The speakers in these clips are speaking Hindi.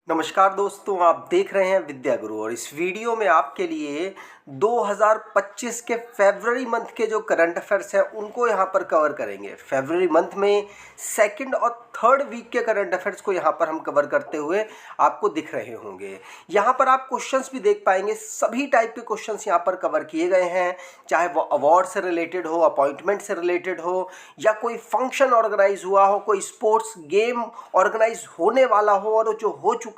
नमस्कार दोस्तों, आप देख रहे हैं विद्या गुरु और इस वीडियो में आपके लिए 2025 के फरवरी मंथ के जो करंट अफेयर्स हैं उनको यहाँ पर कवर करेंगे। फरवरी मंथ में सेकंड और थर्ड वीक के करंट अफेयर्स को यहाँ पर हम कवर करते हुए आपको दिख रहे होंगे। यहाँ पर आप क्वेश्चंस भी देख पाएंगे, सभी टाइप के क्वेश्चंस यहाँ पर कवर किए गए हैं, चाहे वो अवार्ड से रिलेटेड हो, अपॉइंटमेंट से रिलेटेड हो, या कोई फंक्शन ऑर्गेनाइज हुआ हो, कोई स्पोर्ट्स गेम ऑर्गेनाइज होने वाला हो और जो हो चुका,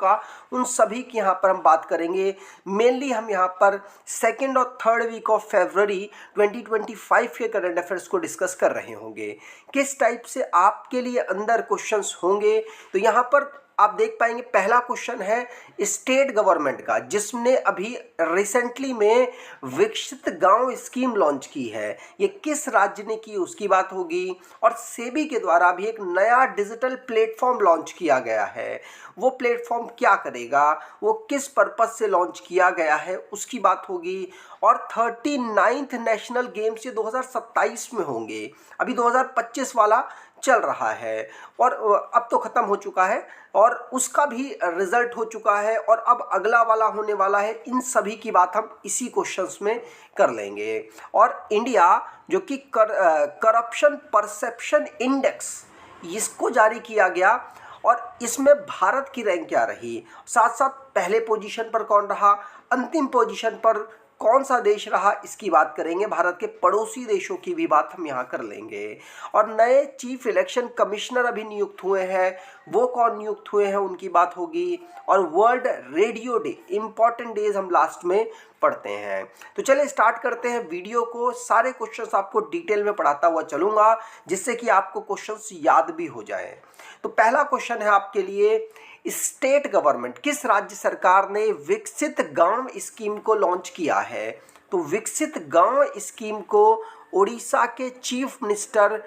उन सभी की यहाँ पर हम बात करेंगे। मेनली हम यहाँ पर सेकेंड और थर्ड वीक ऑफ फरवरी 2025 के करंट अफेयर्स को डिस्कस कर रहे होंगे। किस टाइप से आपके लिए अंदर क्वेश्चंस होंगे, तो यहाँ पर आप देख पाएंगे पहला क्वेश्चन है स्टेट गवर्नमेंट का, जिसने अभी रिसेंटली में विकसित गांव स्कीम लॉन्च की है। ये किस राज्य ने की उसकी बात होगी। और सेबी के द्वारा भी एक नया डिजिटल प्लेटफॉर्म लॉन्च किया गया है। वो प्लेटफॉर्म क्या करेगा, वो किस पर्पज से लॉन्च किया गया है उसकी बात होगी। और 39th नेशनल गेम्स ये 2027 में होंगे। अभी 2025 वाला चल रहा है और अब तो ख़त्म हो चुका है और उसका भी रिजल्ट हो चुका है और अब अगला वाला होने वाला है। इन सभी की बात हम इसी क्वेश्चंस में कर लेंगे। और इंडिया जो कि करप्शन परसेप्शन इंडेक्स, इसको जारी किया गया और इसमें भारत की रैंक क्या रही, साथ साथ पहले पोजीशन पर कौन रहा, अंतिम पोजीशन पर कौन सा देश रहा, इसकी बात करेंगे। भारत के पड़ोसी देशों की भी बात हम यहाँ कर लेंगे। और नए चीफ इलेक्शन कमिश्नर अभी नियुक्त हुए हैं, वो कौन नियुक्त हुए हैं उनकी बात होगी। और world radio day, important days हम लास्ट में पढ़ते हैं। तो चलिए स्टार्ट करते हैं वीडियो को। सारे क्वेश्चंस आपको डिटेल में पढ़ाता हुआ चलूँगा, जिससे कि आपको क्वेश्चंस याद भी हो जाए। तो पहला क्वेश्चन है आपके लिए, स्टेट गवर्नमेंट, किस राज्य सरकार ने विकसित गांव स्कीम को लॉन्च किया है। तो विकसित गांव स्कीम को उड़ीसा के चीफ मिनिस्टर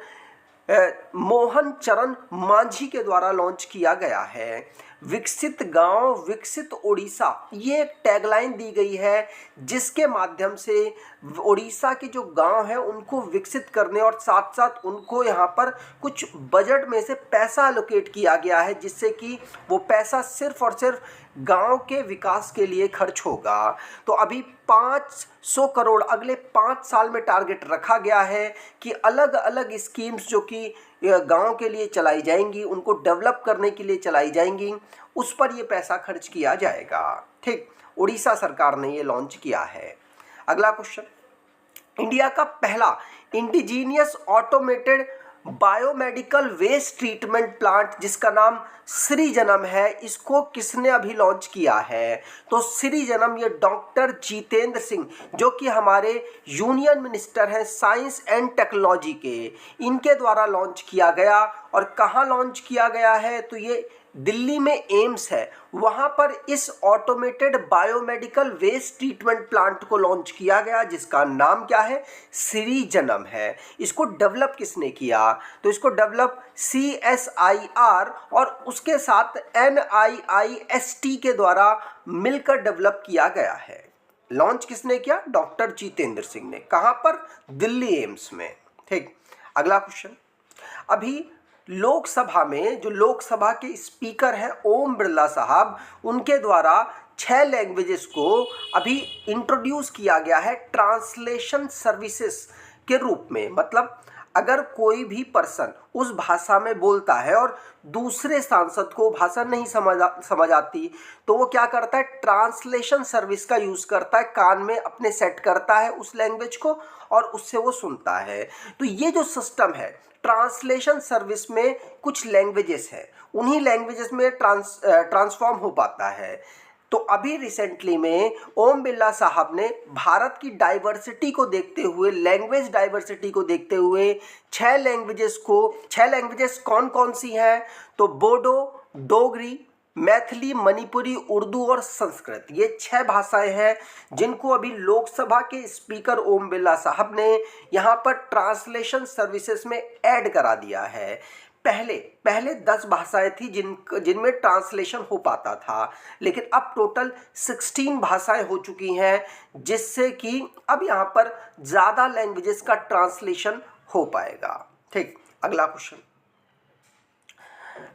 मोहन चरण मांझी के द्वारा लॉन्च किया गया है। विकसित गांव विकसित उड़ीसा, ये एक टैगलाइन दी गई है, जिसके माध्यम से उड़ीसा के जो गांव हैं उनको विकसित करने और साथ साथ उनको यहाँ पर कुछ बजट में से पैसा एलोकेट किया गया है, जिससे कि वो पैसा सिर्फ और सिर्फ गांव के विकास के लिए खर्च होगा। तो अभी 500 करोड़ अगले 5 साल में टारगेट रखा गया है कि अलग अलग स्कीम्स जो कि गांव के लिए चलाई जाएंगी, उनको डेवलप करने के लिए चलाई जाएंगी, उस पर ये पैसा खर्च किया जाएगा। ठीक, उड़ीसा सरकार ने ये लॉन्च किया है। अगला क्वेश्चन, इंडिया का पहला indigenous automated biomedical waste treatment plant, जिसका नाम श्रीजनम है, इसको किसने अभी लॉन्च किया है। तो श्रीजनम ये डॉक्टर जितेंद्र सिंह, जो कि हमारे यूनियन मिनिस्टर हैं साइंस एंड टेक्नोलॉजी के, इनके द्वारा लॉन्च किया गया। और कहाँ लॉन्च किया गया है, तो ये दिल्ली में एम्स है, वहाँ पर इस automated biomedical waste treatment plant को लॉन्च किया गया, जिसका नाम क्या है, श्रीजनम है। इसको डेवलप किसने किया, तो इसको डेवलप CSIR और उसके साथ NIIST के द्वारा मिलकर डेवलप किया गया है। लॉन्च किसने किया, डॉक्टर जितेंद्र सिंह ने। कहाँ पर, दिल्ली एम्स में। ठीक, अगला क्वेश्चन, अभी लोकसभा में जो लोकसभा के स्पीकर हैं ओम बिरला साहब, उनके द्वारा 6 लैंग्वेजेस को अभी इंट्रोड्यूस किया गया है ट्रांसलेशन सर्विसेज के रूप में। मतलब अगर कोई भी पर्सन उस भाषा में बोलता है और दूसरे सांसद को भाषा नहीं समझ आती, तो वो क्या करता है, ट्रांसलेशन सर्विस का यूज़ करता है, कान में अपने सेट करता है उस लैंग्वेज को और उससे वो सुनता है। तो ये जो सिस्टम है ट्रांसलेशन सर्विस में, कुछ लैंग्वेजेस हैं, उन्हीं लैंग्वेजेस में ट्रांसफॉर्म हो पाता है। तो अभी रिसेंटली में ओम बिरला साहब ने भारत की डाइवर्सिटी को देखते हुए, लैंग्वेज डाइवर्सिटी को देखते हुए 6 लैंग्वेजेस कौन कौन सी हैं, तो बोडो, डोगरी, मैथिली, मणिपुरी, उर्दू और संस्कृत, ये 6 भाषाएं हैं जिनको अभी लोकसभा के स्पीकर ओम बिरला साहब ने यहाँ पर ट्रांसलेशन सर्विसेज में ऐड करा दिया है। पहले 10 भाषाएं थी जिनमें ट्रांसलेशन हो पाता था, लेकिन अब टोटल 16 भाषाएं हो चुकी हैं, जिससे कि अब यहाँ पर ज़्यादा लैंग्वेजेस का ट्रांसलेशन हो पाएगा। ठीक, अगला क्वेश्चन,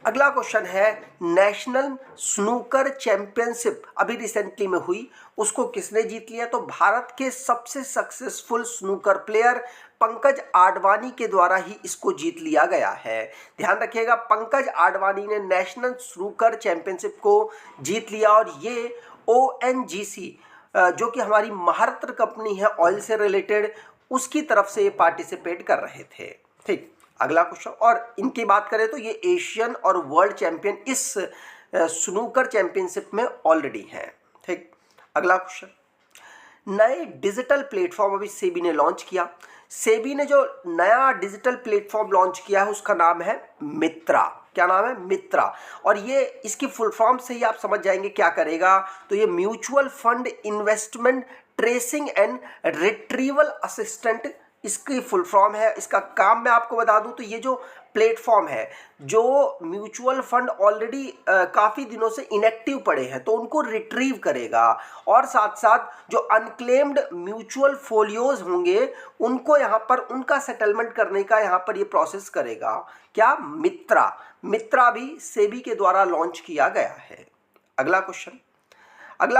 अगला क्वेश्चन है, नेशनल स्नूकर चैंपियनशिप अभी रिसेंटली में हुई, उसको किसने जीत लिया? तो भारत के सबसे successful snooker player Pankaj Advani के द्वारा ही इसको जीत लिया गया है। ध्यान रखिएगा, पंकज आडवाणी ने नेशनल स्नूकर चैंपियनशिप को जीत लिया और ये ONGC जो कि हमारी महारत्न कंपनी है ऑयल से रिलेटेड, उसकी तरफ से ये पार्टिसिपेट कर रहे थे। ठीक, अगला क्वेश्चन, और इनकी बात करें तो ये एशियन और वर्ल्ड चैंपियन इस स्नूकर चैंपियनशिप में ऑलरेडी हैं। ठीक, अगला क्वेश्चन, नए डिजिटल प्लेटफॉर्म अभी सेबी ने लॉन्च किया। सेबी ने जो नया डिजिटल प्लेटफॉर्म लॉन्च किया है उसका नाम है मित्रा। क्या नाम है? मित्रा। और ये इसकी फुल फॉर्म से ही आप समझ जाएंगे क्या करेगा। तो ये mutual fund investment tracing and retrieval assistant इसकी फुल फॉर्म है। इसका काम मैं आपको बता दूं तो ये जो प्लेटफॉर्म है, जो म्यूचुअल फंड ऑलरेडी काफ़ी दिनों से इनएक्टिव पड़े हैं तो उनको रिट्रीव करेगा, और साथ साथ जो अनक्लेम्ड म्यूचुअल फोलियोज होंगे उनको यहाँ पर उनका सेटलमेंट करने का यहाँ पर ये प्रोसेस करेगा। क्या? मित्रा। मित्रा भी सेबी के द्वारा लॉन्च किया गया है। अगला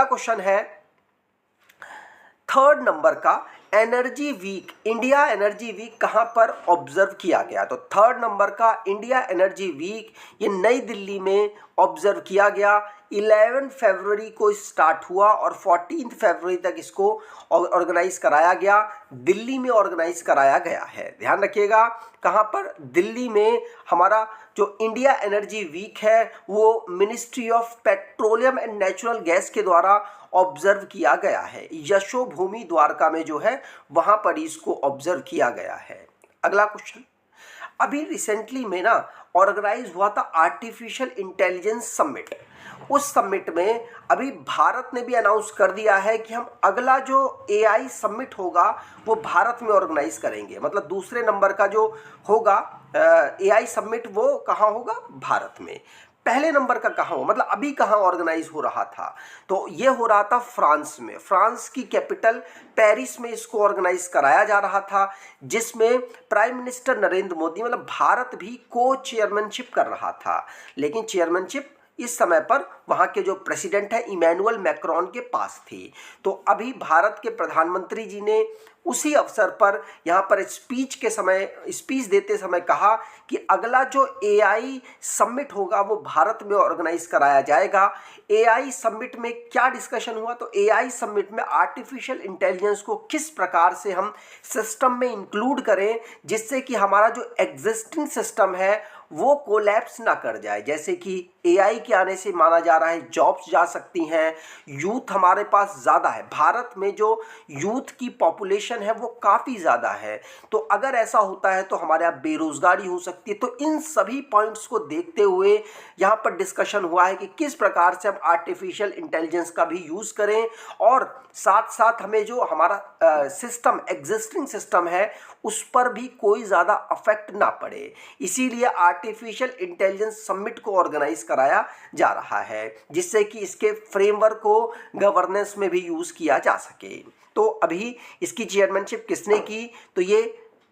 क्वेश्चन है 3rd नंबर का, energy week, India energy week कहाँ पर ऑब्जर्व किया गया? तो 3rd नंबर का इंडिया एनर्जी वीक ये नई दिल्ली में ऑब्जर्व किया गया। 11 फरवरी को स्टार्ट हुआ और 14 फरवरी तक इसको ऑर्गेनाइज कराया गया। दिल्ली में ऑर्गेनाइज कराया गया है। ध्यान रखिएगा, कहाँ पर? दिल्ली में। हमारा जो इंडिया एनर्जी वीक है वो ministry of petroleum and natural gas के द्वारा ऑब्जर्व किया गया है। यशोभूमि द्वारका में जो है वहाँ पर इसको ऑब्जर्व किया गया है। अगला क्वेश्चन, अभी रिसेंटली में ना ऑर्गेनाइज हुआ था आर्टिफिशियल इंटेलिजेंस समिट। उस समिट में अभी भारत ने भी अनाउंस कर दिया है कि हम अगला जो AI समिट होगा वो भारत में ऑर्गेनाइज करेंगे। मतलब दूसरे नंबर का जो होगा AI समिट वो कहाँ होगा? भारत में। पहले नंबर का कहाँ हो, मतलब अभी कहाँ ऑर्गेनाइज हो रहा था? तो ये हो रहा था फ्रांस में। फ्रांस की कैपिटल पेरिस में इसको ऑर्गेनाइज कराया जा रहा था, जिसमें प्राइम मिनिस्टर नरेंद्र मोदी मतलब भारत भी को चेयरमैनशिप कर रहा था। लेकिन चेयरमैनशिप इस समय पर वहाँ के जो प्रेसिडेंट है इमैनुअल मैक्रोन के पास थी। तो अभी भारत के प्रधानमंत्री जी ने उसी अवसर पर यहाँ पर स्पीच देते समय कहा कि अगला जो AI समिट होगा वो भारत में ऑर्गेनाइज कराया जाएगा। AI समिट में क्या डिस्कशन हुआ? तो AI समिट में आर्टिफिशियल इंटेलिजेंस को किस प्रकार से हम सिस्टम में इंक्लूड करें जिससे कि हमारा जो एग्जिस्टिंग सिस्टम है वो कोलैप्स ना कर जाए। जैसे कि AI के आने से माना जा रहा है जॉब्स जा सकती हैं, यूथ हमारे पास ज़्यादा है, भारत में जो यूथ की पॉपुलेशन है वो काफ़ी ज़्यादा है। तो अगर ऐसा होता है तो हमारे यहाँ बेरोज़गारी हो सकती है। तो इन सभी पॉइंट्स को देखते हुए यहाँ पर डिस्कशन हुआ है कि किस प्रकार से हम आर्टिफिशियल इंटेलिजेंस का भी यूज़ करें और साथ साथ हमें जो हमारा सिस्टम एग्जिस्टिंग सिस्टम है उस पर भी कोई ज़्यादा अफेक्ट ना पड़े। इसीलिए आर्टिफिशियल इंटेलिजेंस समिट को ऑर्गेनाइज कराया जा रहा है जिससे कि इसके फ्रेमवर्क को गवर्नेंस में भी यूज़ किया जा सके। तो अभी इसकी चेयरमैनशिप किसने की? तो ये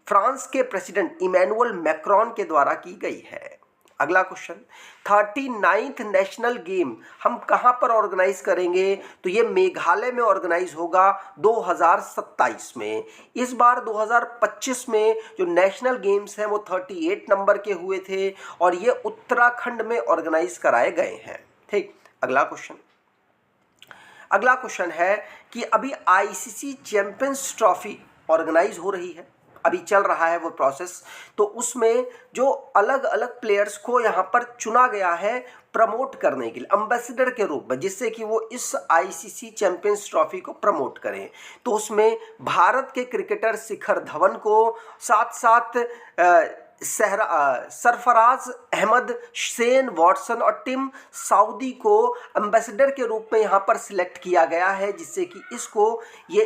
फ्रांस के प्रेसिडेंट इमैनुअल मैक्रोन के द्वारा की गई है। अगला क्वेश्चन, 39th नेशनल गेम हम कहाँ पर ऑर्गेनाइज करेंगे? तो ये मेघालय में ऑर्गेनाइज होगा 2027 में। इस बार 2025 में जो नेशनल गेम्स हैं वो 38 नंबर के हुए थे और ये उत्तराखंड में ऑर्गेनाइज कराए गए हैं। ठीक, अगला क्वेश्चन है कि अभी ICC चैंपियंस ट्रॉफी ऑर्गेनाइज हो रही है, अभी चल रहा है वो प्रोसेस। तो उसमें जो अलग अलग प्लेयर्स को यहाँ पर चुना गया है प्रमोट करने के लिए एम्बेसडर के रूप में, जिससे कि वो इस ICC चैंपियंस ट्रॉफी को प्रमोट करें। तो उसमें भारत के क्रिकेटर शिखर धवन को, साथ साथ सरफराज अहमद, शेन वॉटसन और टिम साउदी को एम्बेसडर के रूप में यहाँ पर सिलेक्ट किया गया है, जिससे कि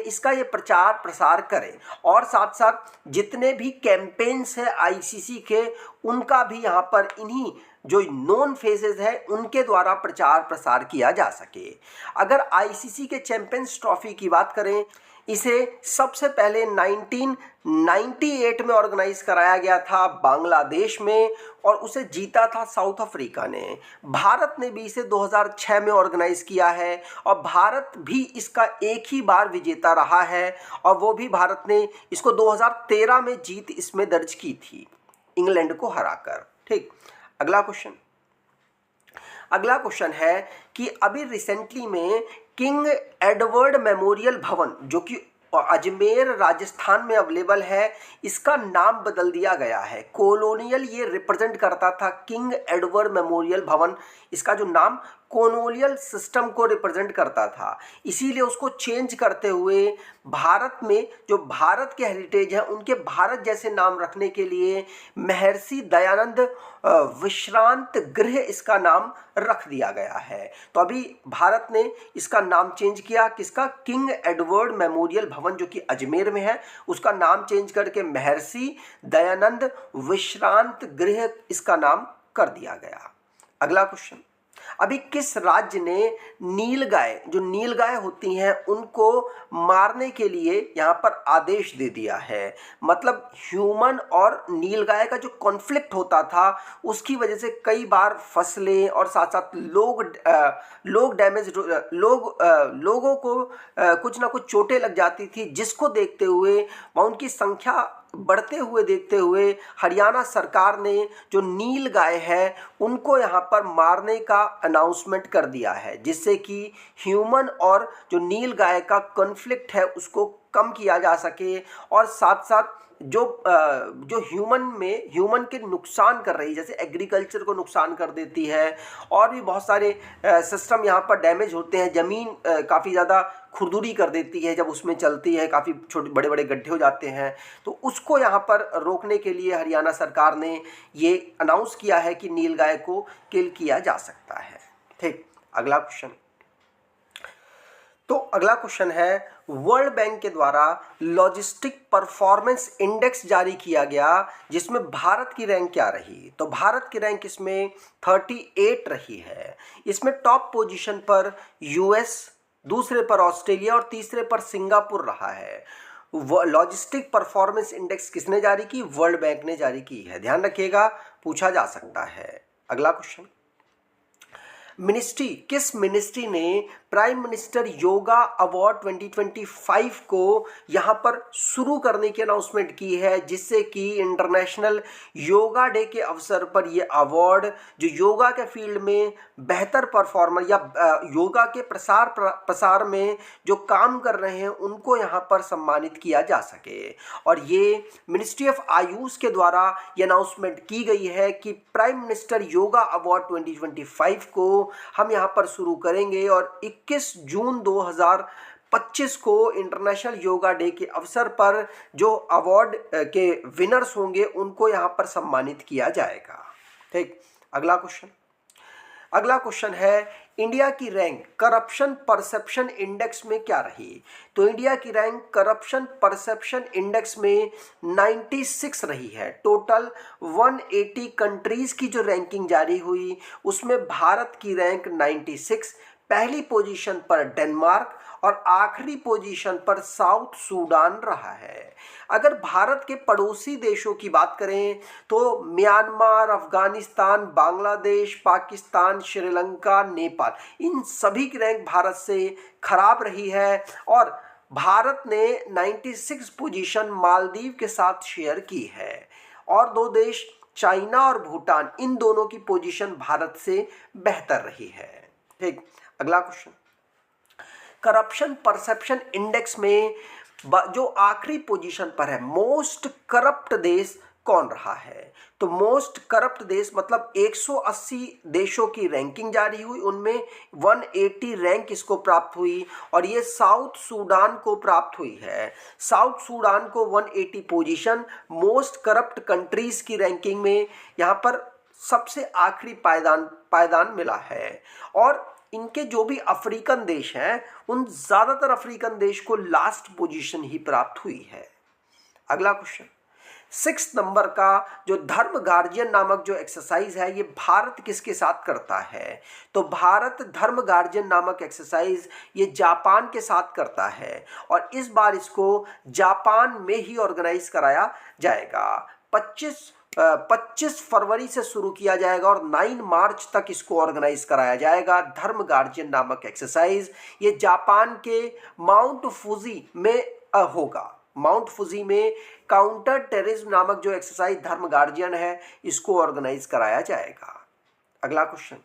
इसका ये प्रचार प्रसार करें। और साथ साथ जितने भी कैंपेन्स हैं ICC के उनका भी यहाँ पर इन्हीं जो नॉन फेसेस है उनके द्वारा प्रचार प्रसार किया जा सके। अगर ICC के चैंपियंस ट्रॉफी की बात करें, इसे सबसे पहले 1998 में ऑर्गेनाइज कराया गया था बांग्लादेश में और उसे जीता था साउथ अफ्रीका ने। भारत ने भी इसे 2006 में ऑर्गेनाइज किया है और भारत भी इसका एक ही बार विजेता रहा है और वो भी भारत ने इसको 2013 में जीत इसमें दर्ज की थी इंग्लैंड को हराकर। ठीक, अगला क्वेश्चन है कि अभी रिसेंटली में किंग एडवर्ड मेमोरियल भवन जो कि अजमेर राजस्थान में अवेलेबल है, इसका नाम बदल दिया गया है। कॉलोनियल ये रिप्रेजेंट करता था, किंग एडवर्ड मेमोरियल भवन, इसका जो नाम कॉलोनियल सिस्टम को रिप्रेजेंट करता था, इसीलिए उसको चेंज करते हुए भारत में जो भारत के हेरिटेज हैं उनके भारत जैसे नाम रखने के लिए महर्षि दयानंद विश्रांत गृह इसका नाम रख दिया गया है। तो अभी भारत ने इसका नाम चेंज किया, किसका? किंग एडवर्ड मेमोरियल भवन जो कि अजमेर में है, उसका नाम चेंज करके महर्षि दयानंद विश्रांत गृह इसका नाम कर दिया गया। अगला क्वेश्चन, अभी किस राज्य ने नीलगाय, जो नीलगाय होती हैं उनको मारने के लिए यहाँ पर आदेश दे दिया है? मतलब ह्यूमन और नीलगाय का जो कॉन्फ्लिक्ट होता था उसकी वजह से कई बार फसलें और साथ साथ लोगों को कुछ ना कुछ चोटें लग जाती थी, जिसको देखते हुए व उनकी संख्या बढ़ते हुए देखते हुए हरियाणा सरकार ने जो नीलगाय है उनको यहाँ पर मारने का अनाउंसमेंट कर दिया है, जिससे कि ह्यूमन और जो नीलगाय का कॉन्फ्लिक्ट है उसको कम किया जा सके और साथ साथ जो ह्यूमन के नुकसान कर रही है, जैसे एग्रीकल्चर को नुकसान कर देती है और भी बहुत सारे सिस्टम यहाँ पर डैमेज होते हैं। ज़मीन काफ़ी ज़्यादा खुरदुरी कर देती है जब उसमें चलती है, काफ़ी छोटे बड़े बड़े गड्ढे हो जाते हैं। तो उसको यहाँ पर रोकने के लिए हरियाणा सरकार ने ये अनाउंस किया है कि नीलगाय को किल किया जा सकता है। ठीक, अगला क्वेश्चन है वर्ल्ड बैंक के द्वारा लॉजिस्टिक परफॉर्मेंस इंडेक्स जारी किया गया, जिसमें भारत की रैंक क्या रही? तो भारत की रैंक इसमें 38 रही है। इसमें टॉप पोजीशन पर यूएस, दूसरे पर ऑस्ट्रेलिया और तीसरे पर सिंगापुर रहा है। लॉजिस्टिक परफॉर्मेंस इंडेक्स किसने जारी की? वर्ल्ड बैंक ने जारी की है, ध्यान रखिएगा, पूछा जा सकता है। अगला क्वेश्चन, किस मिनिस्ट्री ने प्राइम मिनिस्टर योगा अवार्ड 2025 को यहाँ पर शुरू करने की अनाउंसमेंट की है, जिससे कि इंटरनेशनल योगा डे के अवसर पर ये अवार्ड जो योगा के फील्ड में बेहतर परफॉर्मर या योगा के प्रसार में जो काम कर रहे हैं उनको यहाँ पर सम्मानित किया जा सके। और ये मिनिस्ट्री ऑफ आयुष के द्वारा ये अनाउंसमेंट की गई है कि प्राइम मिनिस्टर योगा अवार्ड 2025 को हम यहाँ पर शुरू करेंगे और 21 जून 2025 को इंटरनेशनल योगा डे के अवसर पर जो अवार्ड के विनर्स होंगे उनको यहाँ पर सम्मानित किया जाएगा। ठीक, अगला क्वेश्चन है इंडिया की रैंक करप्शन परसेप्शन इंडेक्स में क्या रही? तो इंडिया की रैंक करप्शन परसेप्शन इंडेक्स में 96 रही है। टोटल 180 कंट्रीज की जो रैंकिंग जारी हुई उसमें भारत की रैंक 96, पहली पोजीशन पर डेनमार्क और आखिरी पोजीशन पर साउथ सूडान रहा है। अगर भारत के पड़ोसी देशों की बात करें तो म्यांमार, अफगानिस्तान, बांग्लादेश, पाकिस्तान, श्रीलंका, नेपाल, इन सभी की रैंक भारत से खराब रही है और भारत ने 96 पोजीशन मालदीव के साथ शेयर की है और दो देश चाइना और भूटान, इन दोनों की पोजीशन भारत से बेहतर रही है। ठीक, अगला क्वेश्चन, करप्शन परसेप्शन इंडेक्स में जो आखिरी पोजीशन पर है मोस्ट करप्ट देश कौन रहा है? तो मोस्ट करप्ट देश मतलब 180 देशों की रैंकिंग जारी हुई, उनमें 180 रैंक इसको प्राप्त हुई और ये साउथ सूडान को प्राप्त हुई है। साउथ सूडान को 180 पोजीशन मोस्ट करप्ट कंट्रीज की रैंकिंग में यहाँ पर सबसे आखिरी पायदान मिला है और इनके जो भी अफ्रीकन देश हैं उन ज़्यादातर अफ्रीकन देश को लास्ट पोजीशन ही प्राप्त हुई है। अगला क्वेश्चन, 6 नंबर का जो धर्म गार्जियन नामक जो एक्सरसाइज है ये भारत किसके साथ करता है? तो भारत धर्म गार्जियन नामक एक्सरसाइज ये जापान के साथ करता है और इस बार इसको जापान में ही ऑर्गेनाइज कराया जाएगा। 25 फरवरी से शुरू किया जाएगा और 9 मार्च तक इसको ऑर्गेनाइज कराया जाएगा। धर्म गार्जियन नामक एक्सरसाइज ये जापान के माउंट फूजी में होगा। माउंट फूजी में काउंटर टेररिज्म नामक जो एक्सरसाइज धर्म गार्जियन है इसको ऑर्गेनाइज कराया जाएगा। अगला क्वेश्चन,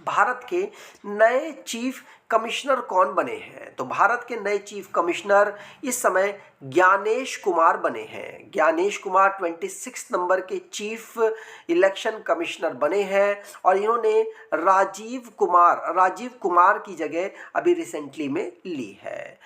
भारत के नए चीफ कमिश्नर कौन बने हैं? तो भारत के नए चीफ कमिश्नर इस समय ज्ञानेश कुमार बने हैं। ज्ञानेश कुमार 26 नंबर के चीफ इलेक्शन कमिश्नर बने हैं और इन्होंने राजीव कुमार की जगह अभी रिसेंटली में ली है।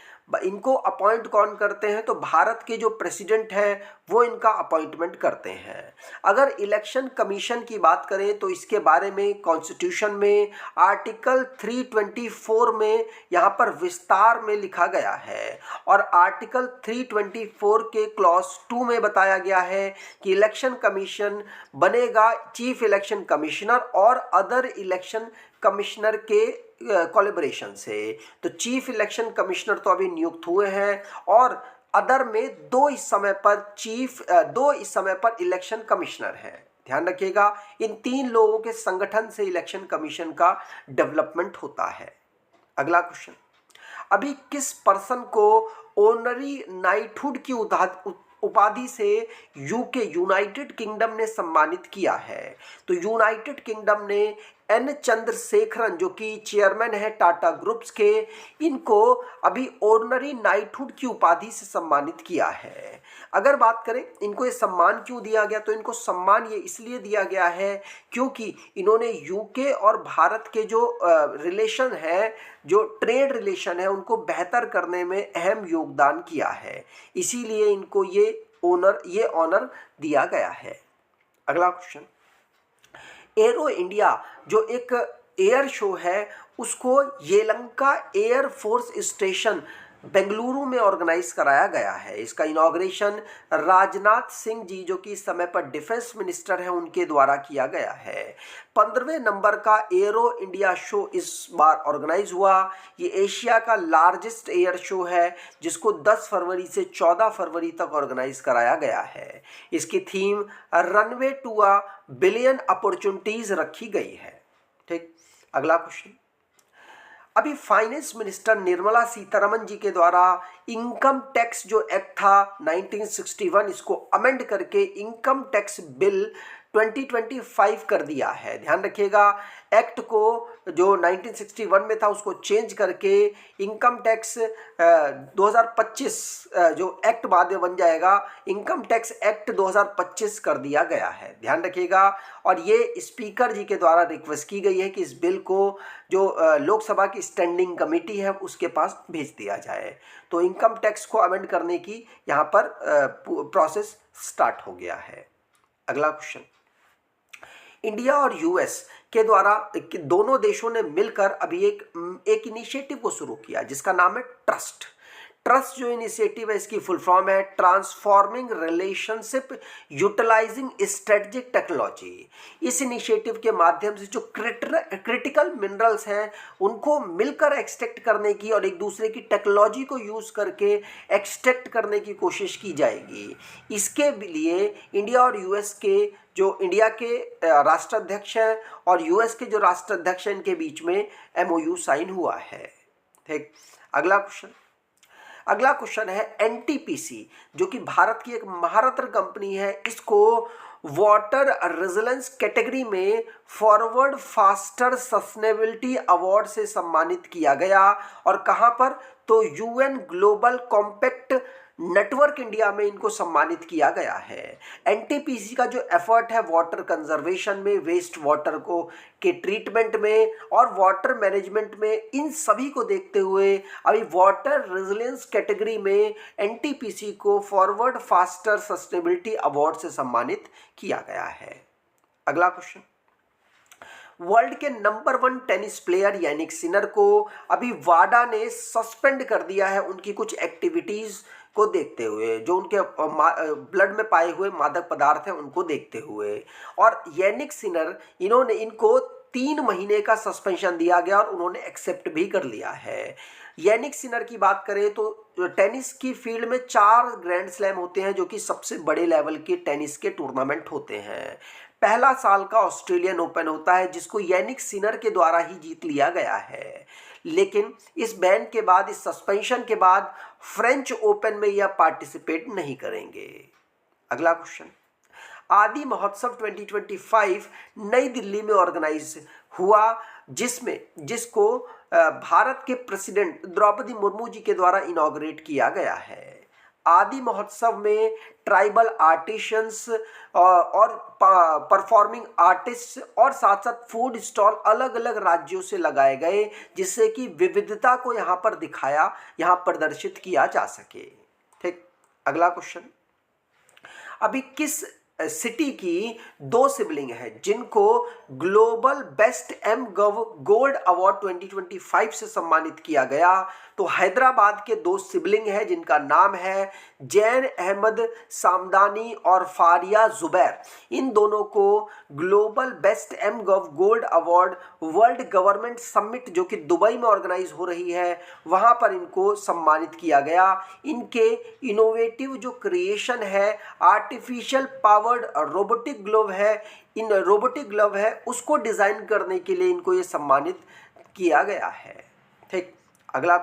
इनको अपॉइंट कौन करते हैं? तो भारत के जो प्रेसिडेंट हैं वो इनका अपॉइंटमेंट करते हैं। अगर इलेक्शन कमीशन की बात करें तो इसके बारे में कॉन्स्टिट्यूशन में आर्टिकल 324 में यहाँ पर विस्तार में लिखा गया है और आर्टिकल 324 के क्लॉज 2 में बताया गया है कि इलेक्शन कमीशन बनेगा चीफ इलेक्शन कमिश्नर और अदर इलेक्शन कमिश्नर के कोलैबोरेशन से। तो चीफ इलेक्शन कमिश्नर तो अभी नियुक्त हुए हैं और अदर में दो इस समय पर इलेक्शन कमिश्नर हैं। ध्यान रखिएगा, इन 3 लोगों के संगठन से इलेक्शन कमीशन का डेवलपमेंट होता है। अगला क्वेश्चन, अभी किस पर्सन को ऑनरी नाइटहुड की उपाधि से यूके यूनाइटेड किंगडम ने सम्मानित किया है? तो यूनाइटेड किंगडम ने एन चंद्रशेखरन जो कि चेयरमैन है टाटा ग्रुप्स के, इनको अभी ऑनरी नाइटहुड की उपाधि से सम्मानित किया है। अगर बात करें इनको ये सम्मान क्यों दिया गया, तो इनको सम्मान ये इसलिए दिया गया है क्योंकि इन्होंने यूके और भारत के जो रिलेशन है, जो ट्रेड रिलेशन है, उनको बेहतर करने में अहम योगदान किया है, इसीलिए इनको ये ऑनर दिया गया है। अगला क्वेश्चन, एरो इंडिया जो एक एयर शो है उसको येलंका एयर फोर्स स्टेशन बेंगलुरु में ऑर्गेनाइज कराया गया है। इसका इनॉग्रेशन राजनाथ सिंह जी जो कि इस समय पर डिफेंस मिनिस्टर हैं उनके द्वारा किया गया है। 15वें नंबर का एरो इंडिया शो इस बार ऑर्गेनाइज हुआ। ये एशिया का लार्जेस्ट एयर शो है जिसको 10 फरवरी से 14 फरवरी तक ऑर्गेनाइज कराया गया है। इसकी theme runway to a billion opportunities रखी गई है। ठीक, अगला क्वेश्चन, अभी फाइनेंस मिनिस्टर निर्मला सीतारमन जी के द्वारा इनकम टैक्स जो एक्ट था 1961 इसको अमेंड करके इनकम टैक्स बिल 2025 कर दिया है। ध्यान रखिएगा, एक्ट को जो 1961 में था उसको चेंज करके इनकम टैक्स 2025 जो एक्ट बाद में बन जाएगा इनकम टैक्स एक्ट 2025 कर दिया गया है। ध्यान रखिएगा, और ये स्पीकर जी के द्वारा रिक्वेस्ट की गई है कि इस बिल को जो लोकसभा की स्टैंडिंग कमेटी है उसके पास भेज दिया जाए। तो इनकम टैक्स को अमेंड करने की यहाँ पर प्रोसेस स्टार्ट हो गया है। अगला क्वेश्चन, इंडिया और यूएस के द्वारा दोनों देशों ने मिलकर अभी एक इनिशिएटिव को शुरू किया जिसका नाम है ट्रस्ट। ट्रस्ट जो इनिशिएटिव है इसकी फुल फॉर्म है transforming relationship utilising strategic technology. इस इनिशिएटिव के माध्यम से जो क्रिटिकल मिनरल्स हैं उनको मिलकर एक्सट्रैक्ट करने की और एक दूसरे की टेक्नोलॉजी को यूज़ करके एक्सट्रैक्ट करने की कोशिश की जाएगी। इसके लिए इंडिया और यूएस के जो इंडिया के राष्ट्राध्यक्ष हैं और यूएस के जो राष्ट्राध्यक्ष हैं इनके बीच में MOU साइन हुआ है। ठीक, अगला क्वेश्चन है NTPC जो कि भारत की एक महारत्न कंपनी है, इसको वाटर रेजिलेंस कैटेगरी में फॉरवर्ड फास्टर सस्टेनेबिलिटी अवार्ड से सम्मानित किया गया। और कहां पर, तो UN global compact network India में इनको सम्मानित किया गया है। NTPC का जो एफर्ट है वाटर कंजर्वेशन में, वेस्ट वाटर को के ट्रीटमेंट में और वाटर मैनेजमेंट में, इन सभी को देखते हुए अभी वाटर रेजिलियंस कैटेगरी में NTPC को फॉरवर्ड फास्टर सस्टेनेबिलिटी अवार्ड से सम्मानित किया गया है। अगला क्वेश्चन, वर्ल्ड के number 1 tennis player Jannik Sinner को अभी वाडा ने सस्पेंड कर दिया है उनकी कुछ एक्टिविटीज़ को देखते हुए, जो उनके ब्लड में पाए हुए मादक पदार्थ हैं उनको देखते हुए। और यानिक सिनर, इनको 3 महीने का सस्पेंशन दिया गया और उन्होंने एक्सेप्ट भी कर लिया है। यानिक सिनर की बात करें तो टेनिस की फील्ड में 4 ग्रैंड स्लैम होते हैं, जो कि सबसे बड़े लेवल के टेनिस के टूर्नामेंट होते हैं। पहला साल का ऑस्ट्रेलियन ओपन होता है, जिसको यानिक सिनर के द्वारा ही जीत लिया गया है। लेकिन इस बैन के बाद, इस सस्पेंशन के बाद, फ्रेंच ओपन में यह पार्टिसिपेट नहीं करेंगे। अगला क्वेश्चन, आदि महोत्सव 2025 नई दिल्ली में ऑर्गेनाइज हुआ, जिसको भारत के प्रेसिडेंट द्रौपदी मुर्मू जी के द्वारा इनॉग्रेट किया गया है। आदि महोत्सव में ट्राइबल आर्टिशंस और परफॉर्मिंग आर्टिस्ट और साथ साथ फूड स्टॉल अलग अलग राज्यों से लगाए गए, जिससे कि विविधता को यहाँ पर दिखाया, यहाँ प्रदर्शित किया जा सके। ठीक, अगला क्वेश्चन, अभी किस सिटी की 2 सिबलिंग है जिनको global best M gov gold award 2025 से सम्मानित किया गया? तो हैदराबाद के 2 सिबलिंग है जिनका नाम है जैन अहमद सामदानी और फारिया जुबैर। इन दोनों को global best M gov gold award world government summit, जो कि दुबई में ऑर्गेनाइज हो रही है, वहां पर इनको सम्मानित किया गया। इनके इनोवेटिव जो क्रिएशन है, आर्टिफिशियल पावर्ड रोबोटिक ग्लोव है, उसको डिजाइन करने के लिए इनको ये सम्मानित किया गया है। ठीक, अगला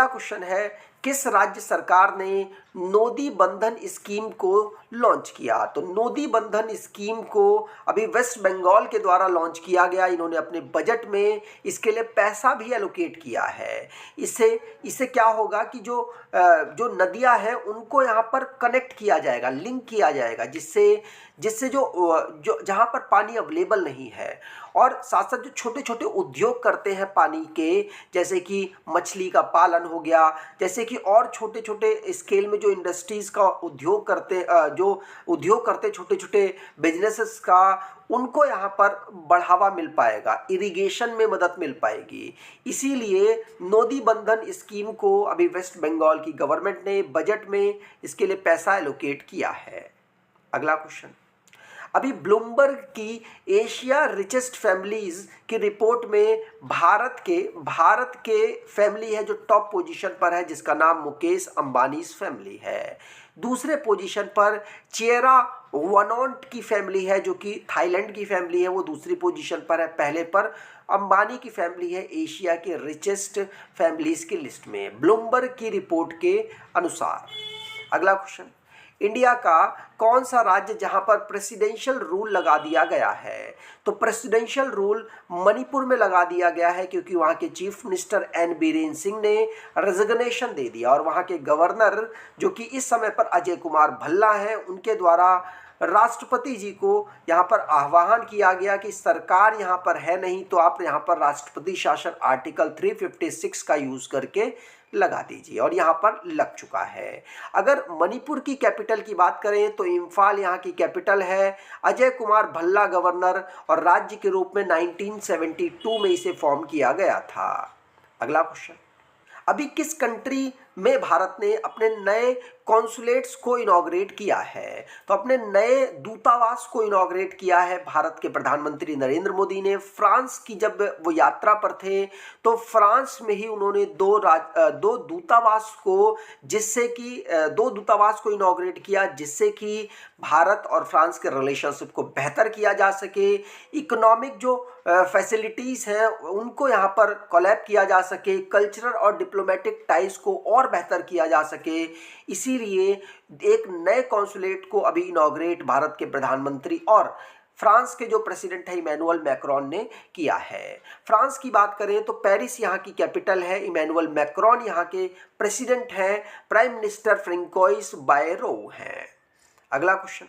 क्वेश्चन है, किस राज्य सरकार ने नोदी बंधन स्कीम को लॉन्च किया? तो नोदी बंधन स्कीम को अभी वेस्ट बंगाल के द्वारा लॉन्च किया गया। इन्होंने अपने बजट में इसके लिए पैसा भी एलोकेट किया है। इससे क्या होगा कि जो नदियां हैं उनको यहाँ पर कनेक्ट किया जाएगा, लिंक किया जाएगा, जिससे जो जहाँ पर पानी अवेलेबल नहीं है, और साथ साथ जो छोटे छोटे उद्योग करते हैं पानी के, जैसे कि मछली का पालन हो गया, जैसे कि और छोटे छोटे स्केल में जो इंडस्ट्रीज़ का उद्योग करते छोटे छोटे बिजनेसेस का, उनको यहाँ पर बढ़ावा मिल पाएगा, इरिगेशन में मदद मिल पाएगी। इसीलिए नोदी बंधन स्कीम को अभी वेस्ट बंगाल की गवर्नमेंट ने बजट में इसके लिए पैसा एलोकेट किया है। अगला क्वेश्चन, अभी ब्लूमबर्ग की एशिया रिचेस्ट फैमिलीज की रिपोर्ट में भारत के फैमिली है जो टॉप पोजीशन पर है, जिसका नाम मुकेश अंबानीज फैमिली है। दूसरे पोजीशन पर चेरा वनोंट की फैमिली है, जो कि थाईलैंड की फैमिली है, वो दूसरी पोजीशन पर है। पहले पर अंबानी की फैमिली है एशिया के रिचेस्ट फैमिलीज की लिस्ट में, ब्लूमबर्ग की रिपोर्ट के अनुसार। अगला क्वेश्चन, इंडिया का कौन सा राज्य जहां पर प्रेसिडेंशियल रूल लगा दिया गया है? तो प्रेसिडेंशियल रूल मणिपुर में लगा दिया गया है, क्योंकि वहां के chief minister N Biren Singh ने रेजिग्नेशन दे दिया और वहां के गवर्नर, जो कि इस समय पर अजय कुमार भल्ला हैं, उनके द्वारा राष्ट्रपति जी को यहाँ पर आह्वान किया गया कि सरकार यहाँ पर है नहीं, तो आप यहाँ पर राष्ट्रपति शासन आर्टिकल 356 का यूज करके लगा दीजिए, और यहाँ पर लग चुका है। अगर मणिपुर की कैपिटल की बात करें तो इम्फाल यहाँ की कैपिटल है। अजय कुमार भल्ला गवर्नर और राज्य के रूप में 1972 में इसे फॉर्म किया गया था। अगला क्वेश्चन, अभी किस कंट्री में भारत ने अपने नए कॉन्सुलेट्स को इनॉग्रेट किया है? तो अपने नए दूतावास को इनॉग्रेट किया है भारत के प्रधानमंत्री नरेंद्र मोदी ने। फ्रांस की जब वो यात्रा पर थे तो फ्रांस में ही उन्होंने दो दूतावास को इनॉग्रेट किया, जिससे कि भारत और फ्रांस के रिलेशनशिप को बेहतर किया जा सके, इकोनॉमिक जो फैसिलिटीज़ हैं उनको यहाँ पर कोलैब किया जा सके, कल्चरल और डिप्लोमेटिक टाइज को और बेहतर किया जा सके। इसीलिए एक नए कॉन्सुलेट को अभी इनॉग्रेट भारत के प्रधानमंत्री और फ्रांस के जो प्रेसिडेंट है इमैनुअल मैक्रोन ने किया है। फ्रांस की बात करें तो पेरिस यहाँ की कैपिटल है, इमैनुअल मैक्रोन यहाँ के प्रेसिडेंट हैं, प्राइम मिनिस्टर फ्रेंकोइस बायरो हैं। अगला क्वेश्चन,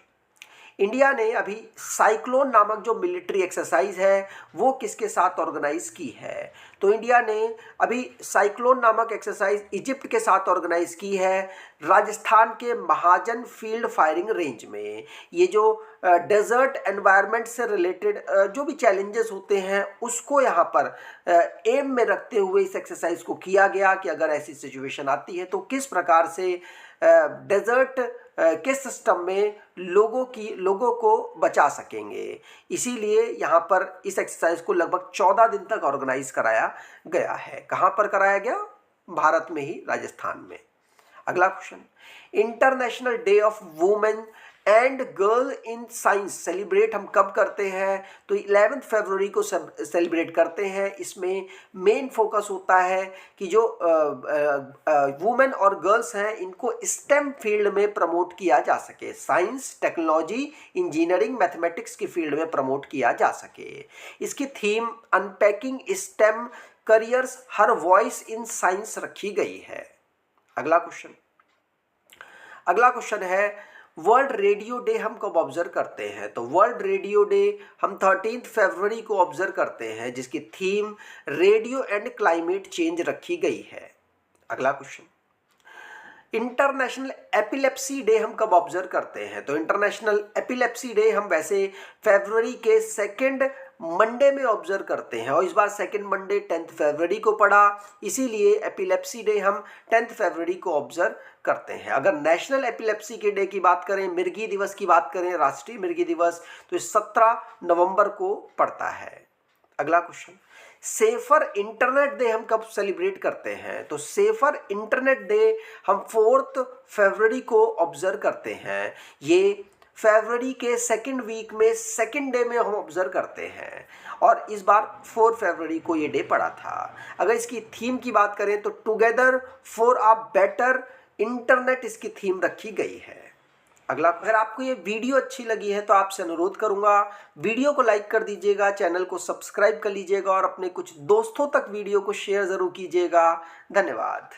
इंडिया ने अभी साइक्लोन नामक जो मिलिट्री एक्सरसाइज है वो किसके साथ ऑर्गेनाइज की है? तो इंडिया ने अभी साइक्लोन नामक एक्सरसाइज इजिप्ट के साथ ऑर्गेनाइज की है, राजस्थान के महाजन फील्ड फायरिंग रेंज में। ये जो डेजर्ट एनवायरनमेंट से रिलेटेड जो भी चैलेंजेस होते हैं उसको यहाँ पर एम में रखते हुए इस एक्सरसाइज को किया गया कि अगर ऐसी सिचुएशन आती है तो किस प्रकार से डेजर्ट के सिस्टम में लोगों को बचा सकेंगे। इसीलिए यहाँ पर इस एक्सरसाइज को लगभग 14 दिन तक ऑर्गेनाइज कराया गया है। कहाँ पर कराया गया? भारत में ही, राजस्थान में। अगला question, international day of women and girl in science celebrate हम कब करते हैं? तो 11 फरवरी को सेलिब्रेट करते हैं। इसमें मेन फोकस होता है कि जो वुमेन और गर्ल्स हैं इनको स्टेम फील्ड में प्रमोट किया जा सके, साइंस, टेक्नोलॉजी, इंजीनियरिंग, मैथमेटिक्स की फील्ड में प्रमोट किया जा सके। इसकी theme unpacking stem careers, her voice in science रखी गई है। अगला क्वेश्चन है वर्ल्ड रेडियो डे हम कब ऑब्जर्व करते हैं? तो वर्ल्ड रेडियो डे हम 13 फरवरी को ऑब्जर्व करते हैं, जिसकी theme radio and climate change रखी गई है। अगला क्वेश्चन, इंटरनेशनल एपिलेप्सी डे हम कब ऑब्जर्व करते हैं? तो इंटरनेशनल एपिलेप्सी डे हम वैसे फरवरी के सेकेंड मंडे में ऑब्जर्व करते हैं और इस बार सेकेंड मंडे 10 फरवरी को पड़ा, इसीलिए एपिलेप्सी डे हम 10 फरवरी को ऑब्जर्व करते हैं। अगर नेशनल एपिलेप्सी के डे की बात करें, मिर्गी दिवस की बात करें, राष्ट्रीय मिर्गी दिवस, तो 17 नवंबर को पड़ता है। अगला क्वेश्चन, सेफर इंटरनेट डे हम कब सेलिब्रेट करते हैं? तो सेफर इंटरनेट डे हम 4 फरवरी को ऑब्जर्व करते हैं। ये फरवरी के सेकेंड वीक में सेकेंड डे में हम ऑब्जर्व करते हैं और इस बार 4 फरवरी को ये डे पड़ा था। अगर इसकी थीम की बात करें तो together for a better internet इसकी थीम रखी गई है। अगला, अगर आपको ये वीडियो अच्छी लगी है तो आपसे अनुरोध करूंगा वीडियो को लाइक कर दीजिएगा, चैनल को सब्सक्राइब कर लीजिएगा और अपने कुछ दोस्तों तक वीडियो को शेयर ज़रूर कीजिएगा। धन्यवाद।